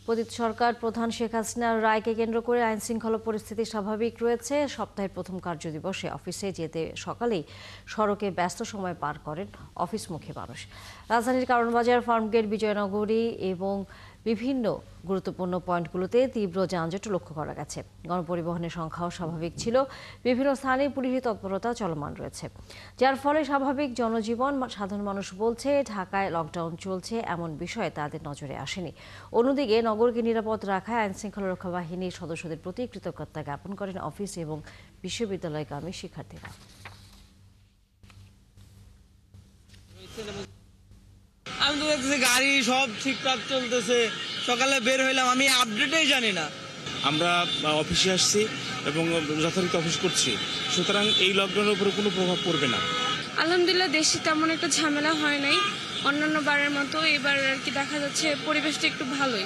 পতিত সরকার প্রধান শেখ হাসিনার রায়কে কেন্দ্র করে আইন শৃঙ্খলা পরিস্থিতি স্বাভাবিক রয়েছে। সপ্তাহের প্রথম কার্যদিবসে অফিসে যেতে সকালেই সড়কে ব্যস্ত সময় পার করেন অফিসমুখী মানুষ। রাজধানীর কারওয়ানবাজার, ফার্মগেট, বিজয়নগরী এবং বিভিন্ন গুরুত্বপূর্ণ পয়েন্টগুলোতে তীব্র যানজট লক্ষ্য করা গেছে। গণপরিবহনের সংখ্যাও স্বাভাবিক ছিল। বিভিন্ন স্থানে পুলিশি তৎপরতা চলমান রয়েছে, যার ফলে স্বাভাবিক জনজীবন। সাধারণ মানুষ বলছে, ঢাকায় লকডাউন চলছে এমন বিষয়ে তাদের নজরে আসেনি। অন্যদিকে নগরকে নিরাপদ রাখায় আইন শৃঙ্খলা রক্ষা বাহিনীর সদস্যদের প্রতি কৃতজ্ঞতা জ্ঞাপন করেন অফিস এবং বিশ্ববিদ্যালয়গামী শিক্ষার্থীরা। আমি তো দেখতেছি গাড়ি সব ঠিকঠাক চলতেছে। সকালে বের হইলাম, আমি আপডেটেই জানি না। আমরা অফিসে আসছি এবং যথারীতি অফিস করছি, সুতরাং এই লকডাউনের উপরে কোনো প্রভাব পড়বে না। আলহামদুলিল্লাহ, দেশে তেমন একটা ঝামেলা হয় নাই। অন্যান্য বারের মতো এবার আর কি দেখা যাচ্ছে পরিবেশটা একটু ভালোই।